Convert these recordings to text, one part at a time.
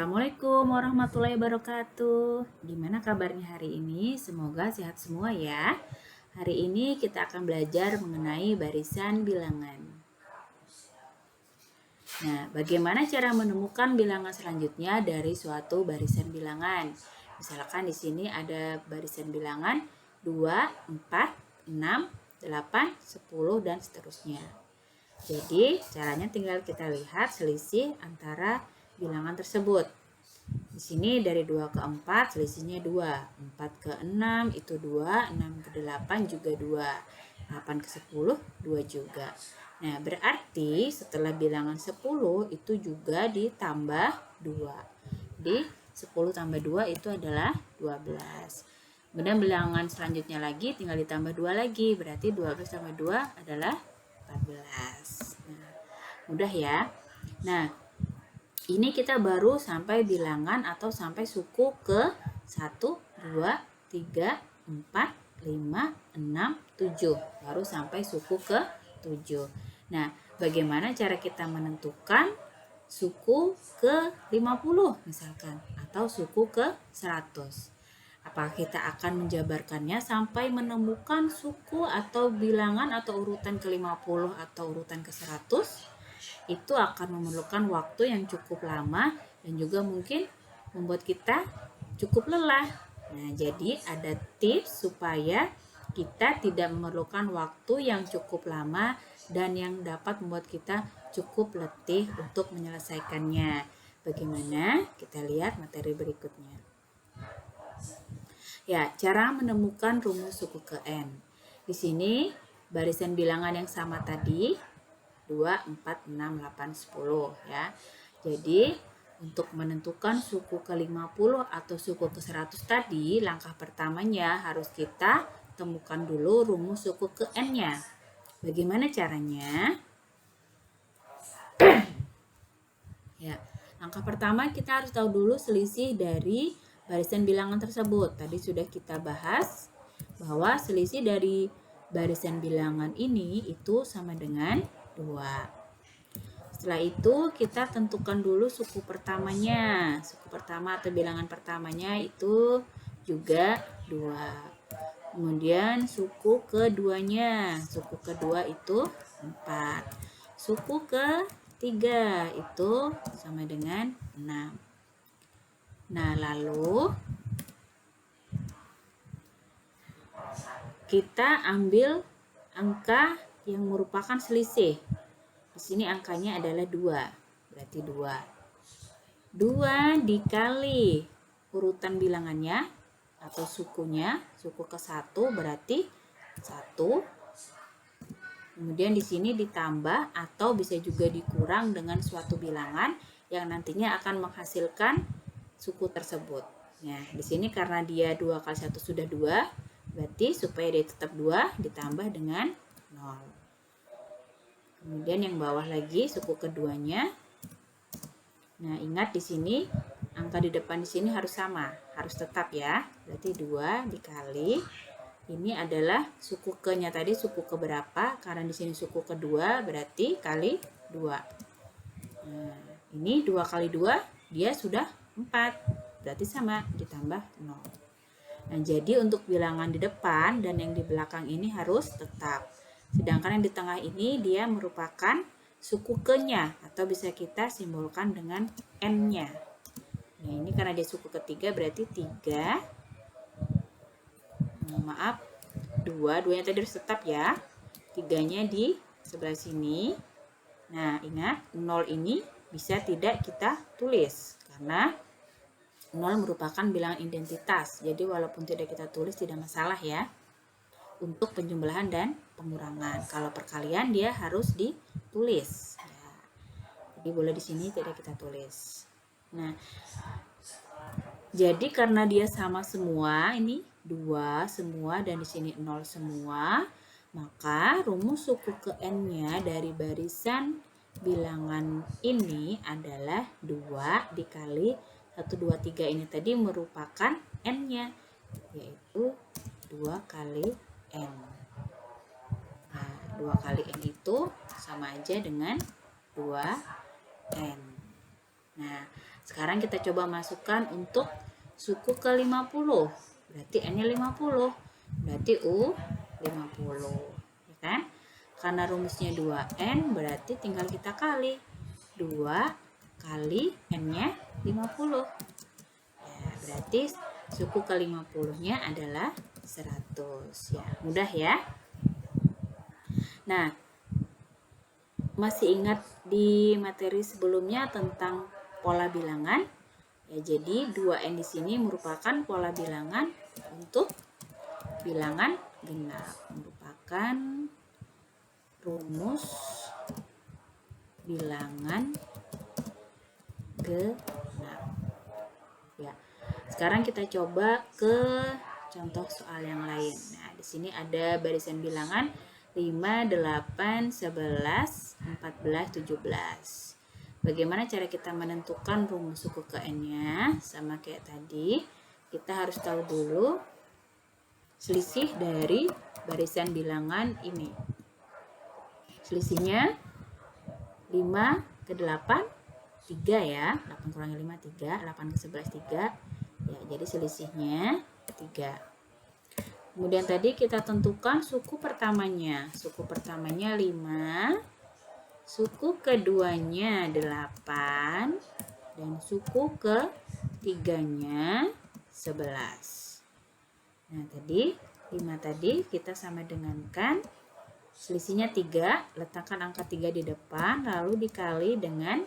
Assalamualaikum warahmatullahi wabarakatuh. Gimana kabarnya hari ini? Semoga sehat semua ya. Hari ini kita akan belajar mengenai barisan bilangan. Nah, bagaimana cara menemukan bilangan selanjutnya dari suatu barisan bilangan? Misalkan di sini ada barisan bilangan 2, 4, 6, 8, 10 dan seterusnya. Jadi, caranya tinggal kita lihat selisih antara bilangan tersebut. Di sini dari 2 ke 4 selisihnya 2. 4 ke 6 itu 2, 6 ke 8 juga 2. 8 ke 10 2 juga. Nah, berarti setelah bilangan 10 itu juga ditambah 2. Jadi 10 tambah 2 itu adalah 12. Kemudian bilangan selanjutnya lagi tinggal ditambah 2 lagi. Berarti 12 tambah 2 adalah 14. Nah, mudah ya. Nah, ini kita baru sampai bilangan atau sampai suku ke 1, 2, 3, 4, 5, 6, 7. Baru sampai suku ke 7. Nah, bagaimana cara kita menentukan suku ke 50 misalkan atau suku ke 100? Apakah kita akan menjabarkannya sampai menemukan suku atau bilangan atau urutan ke 50 atau urutan ke 100? Itu akan memerlukan waktu yang cukup lama dan juga mungkin membuat kita cukup lelah. Nah, jadi ada tips supaya kita tidak memerlukan waktu yang cukup lama dan yang dapat membuat kita cukup letih untuk menyelesaikannya. Bagaimana? Kita lihat materi berikutnya. Ya, cara menemukan rumus suku ke N. Di sini barisan bilangan yang sama tadi 2, 4, 6, 8, 10 ya. Jadi untuk menentukan suku ke 50 atau suku ke 100 tadi, langkah pertamanya harus kita temukan dulu rumus suku ke N-nya. Bagaimana caranya? Ya, langkah pertama kita harus tahu dulu selisih dari barisan bilangan tersebut. Tadi sudah kita bahas bahwa selisih dari barisan bilangan ini itu sama dengan 2. Setelah itu kita tentukan dulu suku pertamanya. Suku pertama atau bilangan pertamanya itu juga 2. Kemudian suku keduanya. Suku kedua itu 4. Suku ketiga itu sama dengan 6. Nah, lalu kita ambil angka yang merupakan selisih. Di sini angkanya adalah 2. Berarti 2. 2 dikali urutan bilangannya atau sukunya, suku ke 1 berarti 1. Kemudian di sini ditambah atau bisa juga dikurang dengan suatu bilangan yang nantinya akan menghasilkan suku tersebut. Nah, di sini karena dia 2 kali 1 sudah 2, berarti supaya dia tetap 2 ditambah dengan 0. Kemudian yang bawah lagi suku keduanya. Nah, ingat di sini angka di depan di sini harus sama, harus tetap ya. Berarti 2 dikali ini adalah suku ke-nya tadi suku ke berapa? Karena di sini suku kedua berarti kali 2. Nah, ini 2 kali 2 dia sudah 4. Berarti sama ditambah 0. Nah, jadi untuk bilangan di depan dan yang di belakang ini harus tetap. Sedangkan yang di tengah ini dia merupakan suku ke-nya atau bisa kita simbolkan dengan N-nya. Nah, ini karena dia suku ketiga berarti 3. Maaf, 2. 2-nya tadi harus tetap ya. 3-nya di sebelah sini. Nah, ingat 0 ini bisa tidak kita tulis karena 0 merupakan bilangan identitas. Jadi walaupun tidak kita tulis tidak masalah ya. Untuk penjumlahan dan pengurangan. Kalau perkalian dia harus ditulis. Ya. Jadi boleh di sini tidak kita tulis. Nah, jadi karena dia sama semua, ini 2 semua dan di sini 0 semua, maka rumus suku ke N-nya dari barisan bilangan ini adalah 2 dikali 1, 2, 3 ini tadi merupakan N-nya, yaitu 2 kali N. Nah, 2 kali N itu sama aja dengan 2N. Nah, Sekarang kita coba masukkan untuk suku ke-50. Berarti N-nya 50. Berarti U 50. Ya kan? Karena rumusnya 2N, berarti tinggal kita kali. 2 kali N-nya 50. Ya, berarti suku ke-50-nya adalah 100. Ya, mudah ya. Nah, masih ingat di materi sebelumnya tentang pola bilangan? Ya, jadi 2N di sini merupakan pola bilangan untuk bilangan genap, merupakan rumus bilangan genap. Ya. Sekarang kita coba ke contoh soal yang lain. Nah, di sini ada barisan bilangan 5, 8, 11, 14, 17. Bagaimana cara kita menentukan rumus suku ke N-nya? Sama kayak tadi, kita harus tahu dulu selisih dari barisan bilangan ini. Selisihnya 5 ke 8, 3 ya. 8 kurangi 5, 3. 8 ke 11, 3. Ya, jadi selisihnya 3. Kemudian tadi kita tentukan suku pertamanya. Suku pertamanya 5. Suku keduanya 8. Dan suku ketiganya 11. Nah, tadi 5 tadi kita sama dengankan selisihnya 3. Letakkan angka 3 di depan. Lalu dikali dengan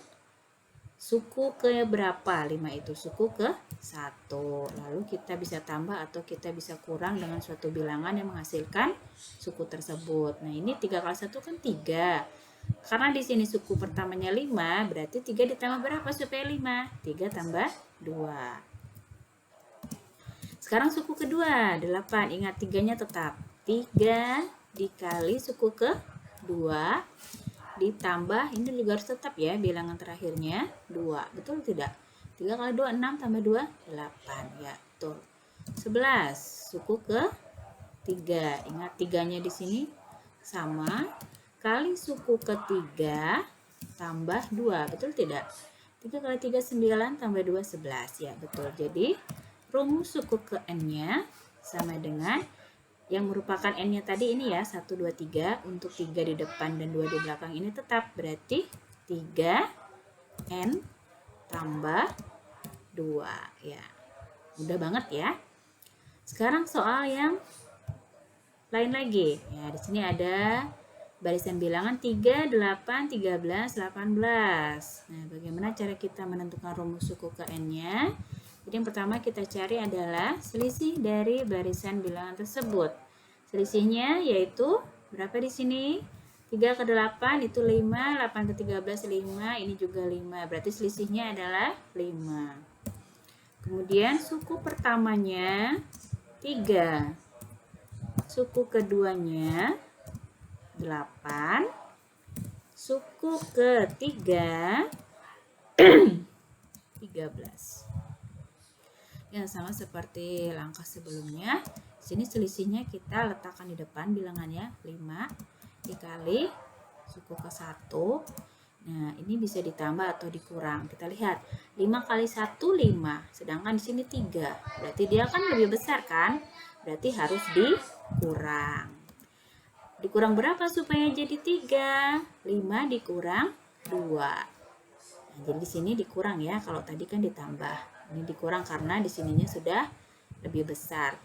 suku ke berapa? 5 itu suku ke 1. Lalu kita bisa tambah atau kita bisa kurang dengan suatu bilangan yang menghasilkan suku tersebut. Nah, ini 3 kali 1 kan 3. Karena di sini suku pertamanya 5, berarti 3 ditambah berapa supaya 5? 3 tambah 2. Sekarang suku kedua, 8. Ingat 3-nya tetap. 3 dikali suku ke 2 ditambah, ini juga harus tetap ya bilangan terakhirnya 2. Betul tidak? 3 kali 2, 6 tambah 2, 8. Ya, betul. 11 suku ke 3. Ingat 3-nya di sini sama kali suku ke 3 tambah 2. Betul tidak? 3 kali 3, 9 tambah 2, 11. Ya, betul. Jadi rumus suku ke N-nya sama dengan yang merupakan N-nya tadi ini ya, 1, 2, 3. Untuk 3 di depan dan 2 di belakang ini tetap. Berarti 3 N tambah 2. Ya, mudah banget ya. Sekarang soal yang lain lagi. Ya, di sini ada barisan bilangan 3, 8, 13, 18. Nah, bagaimana cara kita menentukan rumus suku ke N-nya? Jadi yang pertama kita cari adalah selisih dari barisan bilangan tersebut. Selisihnya yaitu berapa di sini? 3 ke 8 itu 5, 8 ke 13 5, ini juga 5. Berarti selisihnya adalah 5. Kemudian suku pertamanya 3. Suku keduanya 8. Suku ketiga 13. Ya, sama seperti langkah sebelumnya. Sini selisihnya kita letakkan di depan bilangannya 5 dikali suku ke 1. Nah, ini bisa ditambah atau dikurang. Kita lihat 5 kali 1 5, sedangkan di sini 3. Berarti dia kan lebih besar kan? Berarti harus dikurang. Dikurang berapa supaya jadi 3? 5 dikurang 2. Nah, jadi di sini dikurang ya. Kalau tadi kan ditambah. Ini dikurang karena di sininya sudah lebih besar.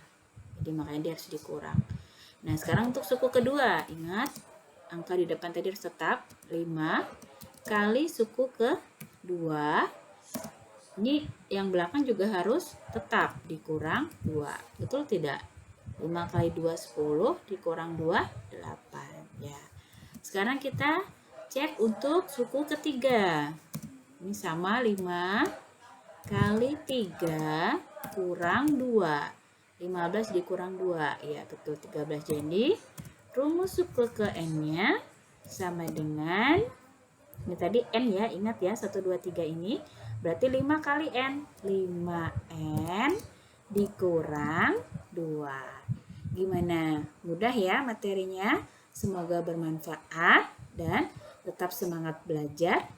Jadi makanya dia harus dikurang. Nah, sekarang untuk suku kedua, ingat angka di depan tadi harus tetap 5 kali suku ke 2. Ini yang belakang juga harus tetap dikurang 2. Betul tidak? 5 kali 2 10 dikurang 2 8. Ya. Sekarang kita cek untuk suku ketiga. Ini sama 5 kali 3 kurang 2. 15 dikurang 2. Ya, betul 13. Jadi rumus suku ke N-nya sama dengan, ini tadi N ya, ingat ya 1, 2, 3 ini. Berarti 5 kali N. 5N dikurang 2. Gimana? Mudah ya materinya? Semoga bermanfaat dan tetap semangat belajar.